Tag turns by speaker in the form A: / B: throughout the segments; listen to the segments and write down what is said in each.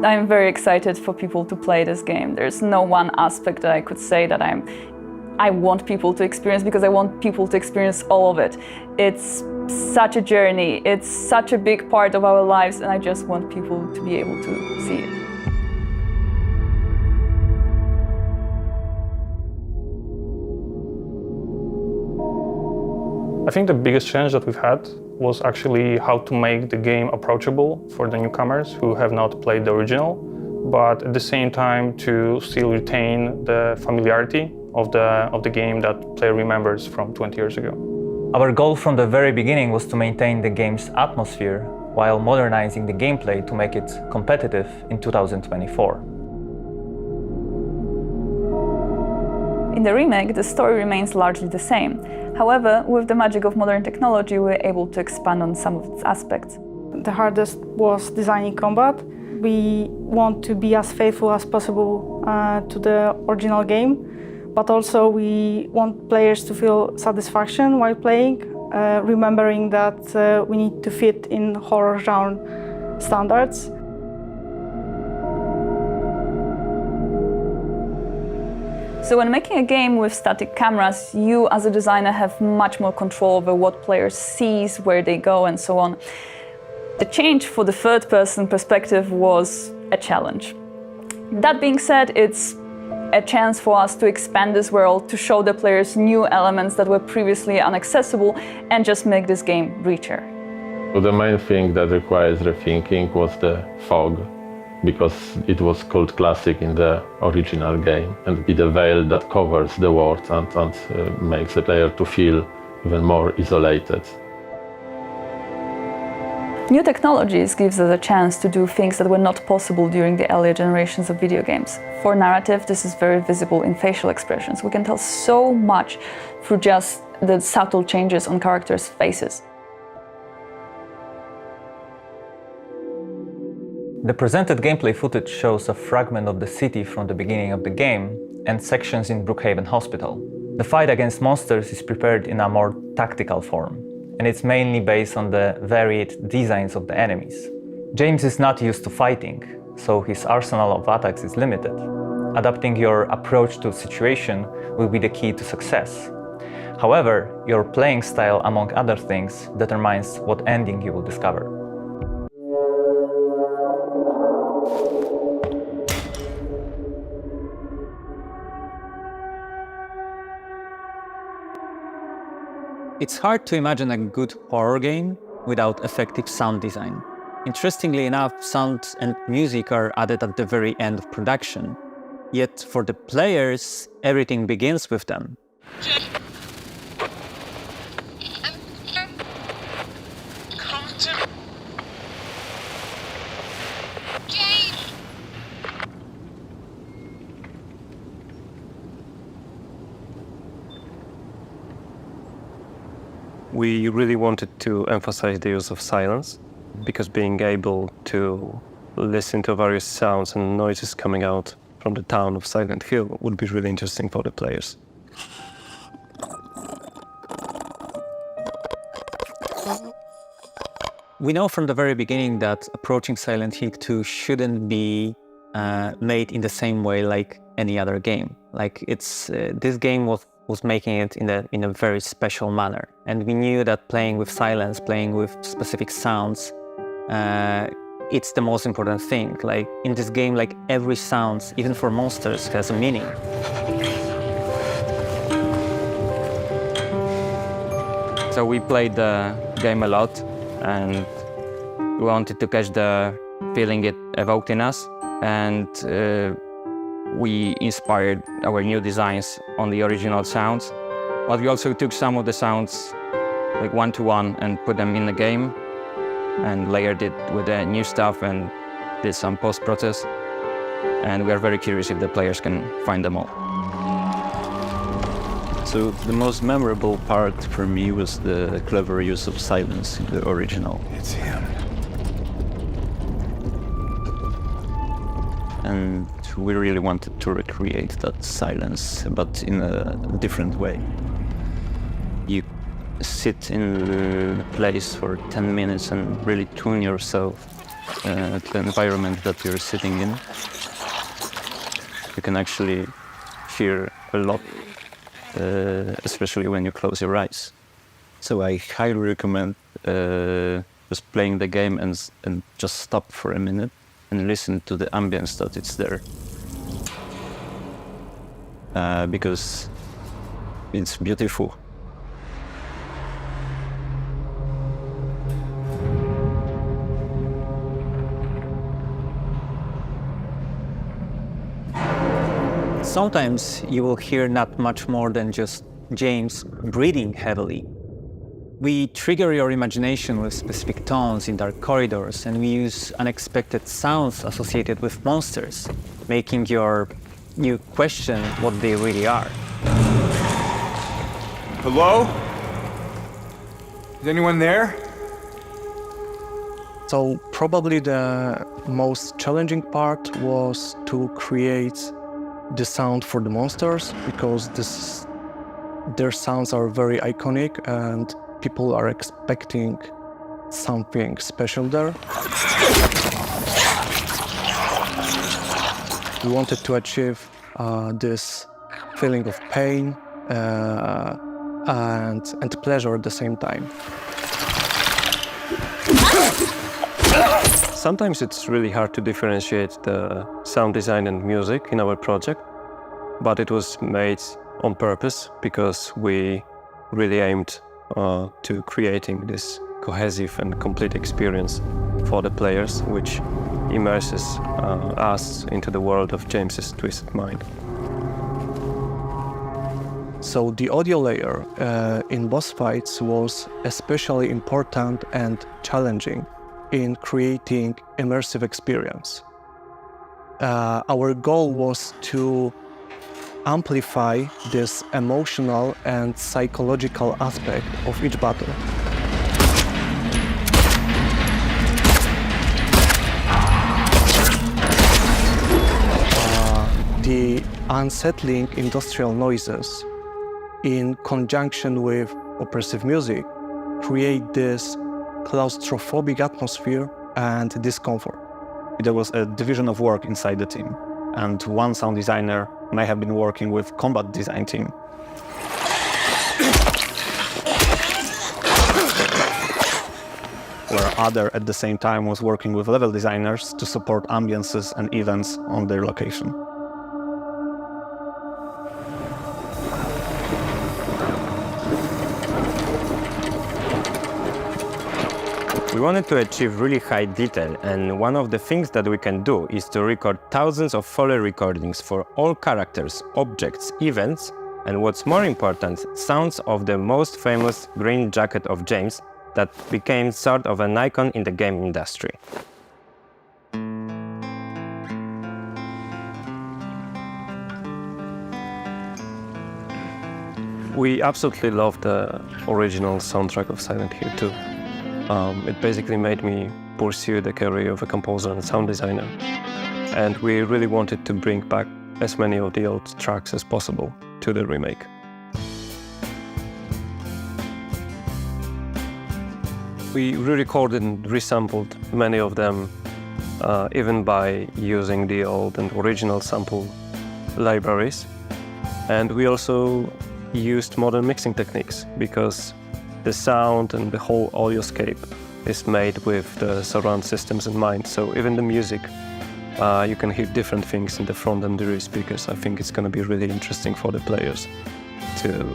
A: I'm very excited for people to play this game. There's no one aspect that I could say that I want people to experience, because I want people to experience all of it. It's such a journey, it's such a big part of our lives, and I just want people to be able to see it.
B: I think the biggest challenge that we've had was actually how to make the game approachable for the newcomers who have not played the original, but at the same time to still retain the familiarity of the game that player remembers from 20 years ago.
C: Our goal from the very beginning was to maintain the game's atmosphere while modernizing the gameplay to make it competitive in 2024.
A: In the remake, the story remains largely the same. However, with the magic of modern technology, we were able to expand on some of its aspects.
D: The hardest was designing combat. We want to be as faithful as possible to the original game, but also we want players to feel satisfaction while playing, remembering that we need to fit in horror genre standards.
A: So when making a game with static cameras, you as a designer have much more control over what players see, where they go, and so on. The change for the third-person perspective was a challenge. That being said, it's a chance for us to expand this world, to show the players new elements that were previously inaccessible, and just make this game richer.
E: So the main thing that requires rethinking was the fog, because it was called classic in the original game, and it's a veil that covers the world and makes the player to feel even more isolated.
A: New technologies gives us a chance to do things that were not possible during the earlier generations of video games. For narrative, this is very visible in facial expressions. We can tell so much through just the subtle changes on characters' faces.
C: The presented gameplay footage shows a fragment of the city from the beginning of the game and sections in Brookhaven Hospital. The fight against monsters is prepared in a more tactical form, and it's mainly based on the varied designs of the enemies. James is not used to fighting, so his arsenal of attacks is limited. Adapting your approach to a situation will be the key to success. However, your playing style, among other things, determines what ending you will discover.
F: It's hard to imagine a good horror game without effective sound design. Interestingly enough, sound and music are added at the very end of production. Yet for the players, everything begins with them.
B: We really wanted to emphasize the use of silence, because being able to listen to various sounds and noises coming out from the town of Silent Hill would be really interesting for the players.
F: We know from the very beginning that approaching Silent Hill 2 shouldn't be made in the same way like any other game. Like this game was making it in a very special manner, and we knew that playing with silence, playing with specific sounds, it's the most important thing. Like in this game, like every sound, even for monsters, has a meaning.
G: So we played the game a lot, and we wanted to catch the feeling it evoked in us, and we inspired our new designs on the original sounds. But we also took some of the sounds like one-to-one and put them in the game and layered it with the new stuff and did some post-process. And we are very curious if the players can find them all.
H: So the most memorable part for me was the clever use of silence in the original.
I: It's him.
H: And we really wanted to recreate that silence, but in a different way. You sit in place for 10 minutes and really tune yourself
F: the environment that you're sitting in. You can actually hear a lot, especially when you close your eyes.
H: So I highly recommend
F: Just playing the game and just stop for a minute and listen to the ambience that it's there. Because it's beautiful.
G: Sometimes you will hear not much more than just James breathing heavily. We trigger your imagination with specific tones in dark corridors, and we use unexpected sounds associated with monsters, making you question what they really are.
I: Hello? Is anyone there?
J: So probably the most challenging part was to create the sound for the monsters, because their sounds are very iconic and people are expecting something special there. We wanted to achieve this feeling of pain and pleasure at the same time.
K: Sometimes it's really hard to differentiate the sound design and music in our project, but it was made on purpose because we really aimed to creating this cohesive and complete experience for the players, which immerses us into the world of James's twisted mind.
J: So the audio layer in boss fights was especially important and challenging in creating immersive experience. Our goal was to amplify this emotional and psychological aspect of each battle. The unsettling industrial noises in conjunction with oppressive music create this claustrophobic atmosphere and discomfort.
C: There was a division of work inside the team, and one sound designer may have been working with combat design team. Where other at the same time was working with level designers to support ambiances and events on their location.
G: We wanted to achieve really high detail, and one of the things that we can do is to record thousands of Foley recordings for all characters, objects, events, and what's more important, sounds of the most famous green jacket of James that became sort of an icon in the game industry.
K: We absolutely love the original soundtrack of Silent Hill 2. It basically made me pursue the career of a composer and sound designer. And we really wanted to bring back as many of the old tracks as possible to the remake. We re-recorded and resampled many of them, even by using the old and original sample libraries. And we also used modern mixing techniques because the sound and the whole audioscape is made with the surround systems in mind. So even the music, you can hear different things in the front and the rear speakers. I think it's going to be really interesting for the players to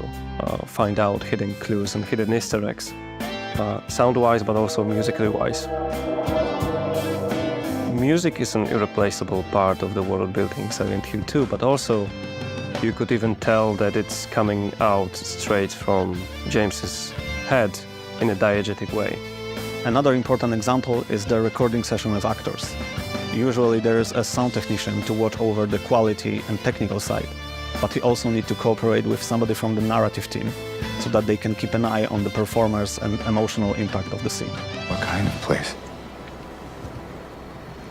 K: find out hidden clues and hidden Easter eggs, sound-wise, but also musically-wise. Music is an irreplaceable part of the world building Silent Hill 2, but also you could even tell that it's coming out straight from James's head in a diegetic way.
C: Another important example is the recording session with actors. Usually there is a sound technician to watch over the quality and technical side, but we also need to cooperate with somebody from the narrative team so that they can keep an eye on the performers and emotional impact of the scene.
I: What kind of place?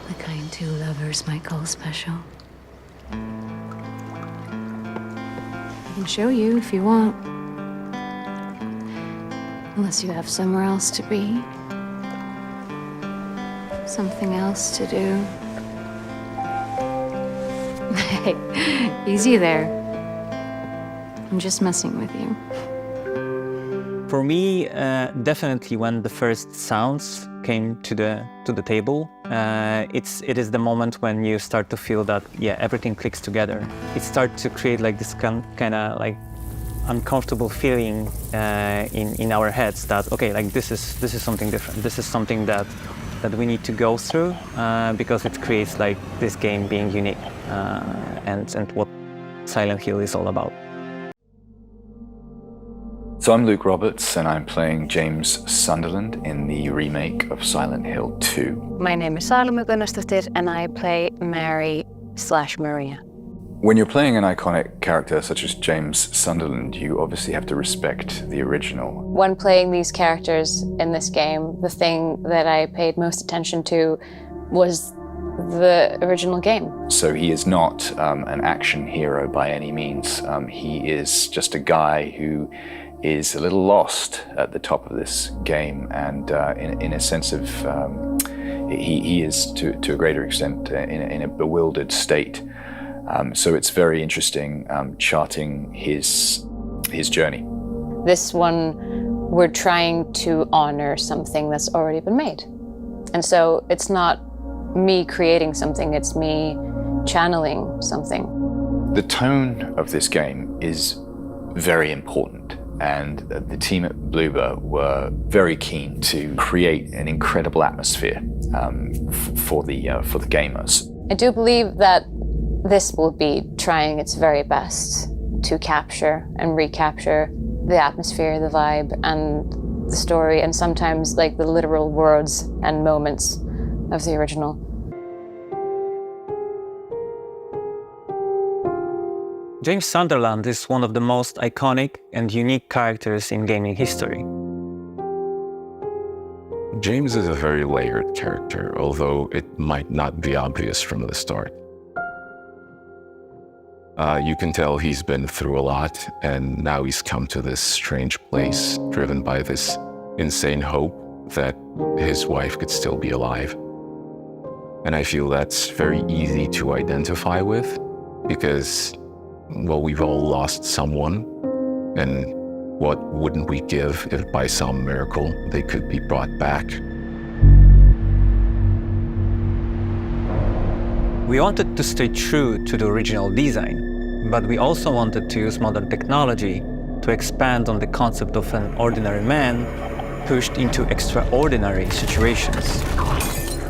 L: The kind two lovers might call special. I can show you if you want. Unless you have somewhere else to be. something else to do. Hey, easy there. I'm just messing with you.
F: For me, definitely when the first sounds came to the table, it is the moment when you start to feel that everything clicks together. It starts to create like this kind of like uncomfortable feeling in our heads that okay, like this is something different. This is something that we need to go through because it creates like this game being unique and what Silent Hill is all about.
M: So I'm Luke Roberts, and I'm playing James Sunderland in the remake of Silent Hill 2.
N: My name is Salome Gunnarsdottir, and I play Mary/Maria.
M: When you're playing an iconic character such as James Sunderland, you obviously have to respect the original.
N: When playing these characters in this game, the thing that I paid most attention to was the original game.
M: So he is not an action hero by any means. He is just a guy who is a little lost at the top of this game, and in a sense of he is to a greater extent in a bewildered state. So it's very interesting charting his journey.
N: This one, we're trying to honor something that's already been made, and so it's not me creating something; it's me channeling something.
M: The tone of this game is very important. And the team at Bloober were very keen to create an incredible atmosphere for the gamers.
N: I do believe that this will be trying its very best to capture and recapture the atmosphere, the vibe, and the story, and sometimes like the literal words and moments of the original.
F: James Sunderland is one of the most iconic and unique characters in gaming history.
O: James is a very layered character, although it might not be obvious from the start. You can tell he's been through a lot, and now he's come to this strange place, driven by this insane hope that his wife could still be alive. And I feel that's very easy to identify with, because well, we've all lost someone, and what wouldn't we give if by some miracle they could be brought back?
F: We wanted to stay true to the original design, but we also wanted to use modern technology to expand on the concept of an ordinary man pushed into extraordinary situations.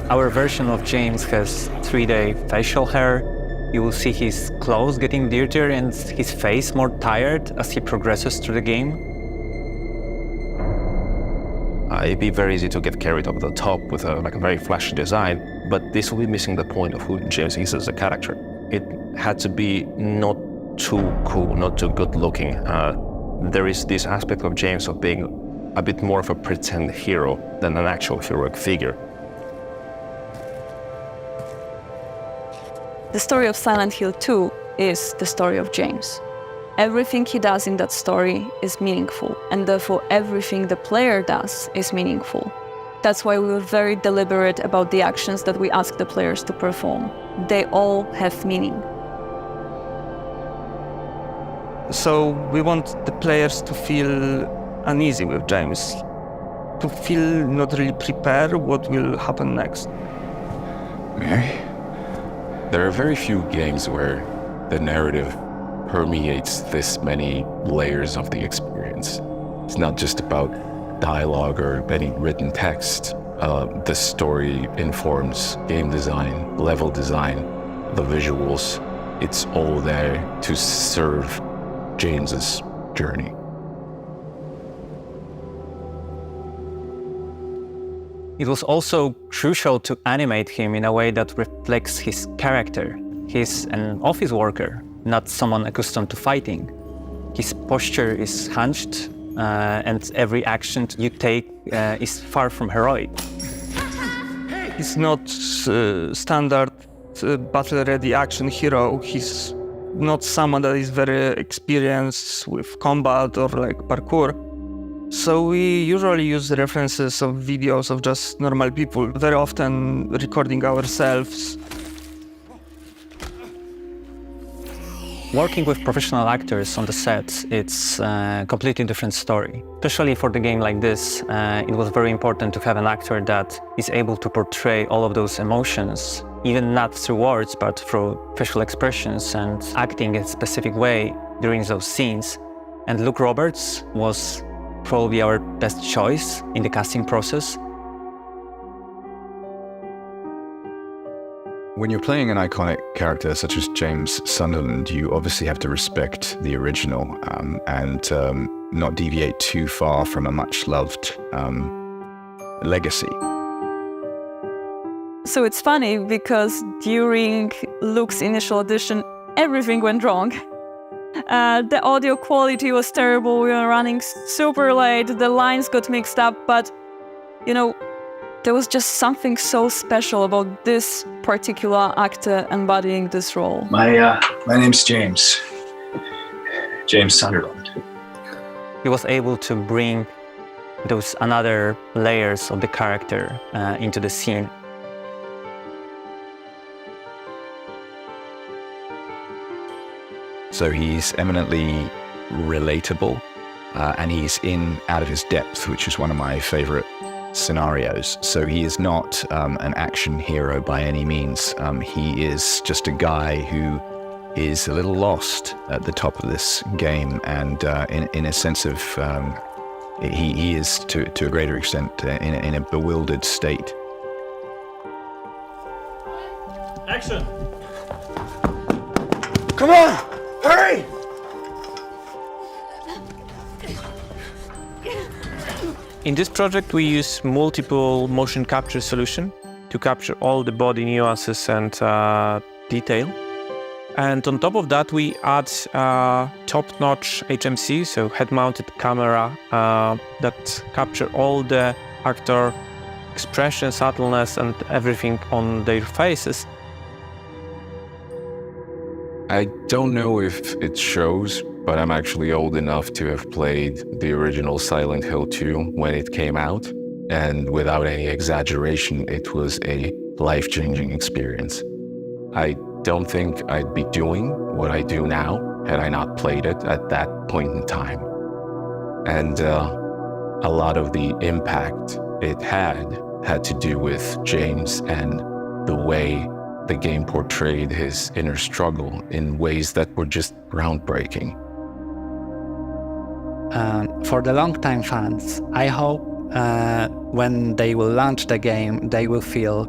F: Our version of James has 3D facial hair. You will see his clothes getting dirtier and his face more tired as he progresses through the game.
P: It'd be very easy to get carried over the top with a very flashy design, but this will be missing the point of who James is as a character. It had to be not too cool, not too good looking. There is this aspect of James of being a bit more of a pretend hero than an actual heroic figure.
A: The story of Silent Hill 2 is the story of James. Everything he does in that story is meaningful, and therefore everything the player does is meaningful. That's why we were very deliberate about the actions that we ask the players to perform. They all have meaning.
G: So we want the players to feel uneasy with James, to feel not really prepared what will happen next.
O: Mary? There are very few games where the narrative permeates this many layers of the experience. It's not just about dialogue or any written text. The story informs game design, level design, the visuals. It's all there to serve James's journey.
F: It was also crucial to animate him in a way that reflects his character. He's an office worker, not someone accustomed to fighting. His posture is hunched, and every action you take is far from heroic.
G: He's not standard battle-ready action hero. He's not someone that is very experienced with combat or like parkour.
Q: So we usually use references of videos of just normal people, very often recording ourselves.
F: Working with professional actors on the set, it's a completely different story. Especially for the game like this, it was very important to have an actor that is able to portray all of those emotions, even not through words, but through facial expressions and acting in a specific way during those scenes. And Luke Roberts was probably our best choice in the casting process.
I: When you're playing an iconic character such as James Sunderland, you obviously have to respect the original and not deviate too far from a much-loved legacy.
A: So it's funny because during Luke's initial audition, everything went wrong. The audio quality was terrible, we were running super late, the lines got mixed up, but you know, there was just something so special about this particular actor embodying this role.
R: My name's James Sunderland.
F: He was able to bring those another layers of the character into the scene.
I: So he's eminently relatable and he's out of his depth, which is one of my favorite scenarios. So he is not an action hero by any means. He is just a guy who is a little lost at the top of this game, and in a sense of he is to a greater extent in a bewildered state.
Q: Action! Come on! Hurry!
K: In this project, we use multiple motion capture solutions to capture all the body nuances and detail. And on top of that, we add top-notch HMC, so head-mounted camera, that capture all the actor expression, subtleness, and everything on their faces.
O: I don't know if it shows, but I'm actually old enough to have played the original Silent Hill 2 when it came out. And without any exaggeration, it was a life-changing experience. I don't think I'd be doing what I do now had I not played it at that point in time. And a lot of the impact it had to do with James and the way the game portrayed his inner struggle in ways that were just groundbreaking.
S: For the long-time fans, I hope when they will launch the game, they will feel,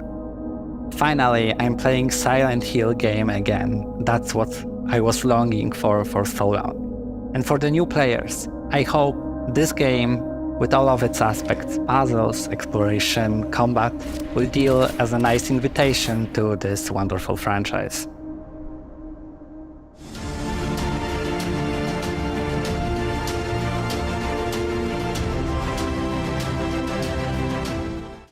S: finally, I'm playing Silent Hill game again. That's what I was longing for so long. And for the new players, I hope this game, with all of its aspects, puzzles, exploration, combat, will deal as a nice invitation to this wonderful franchise.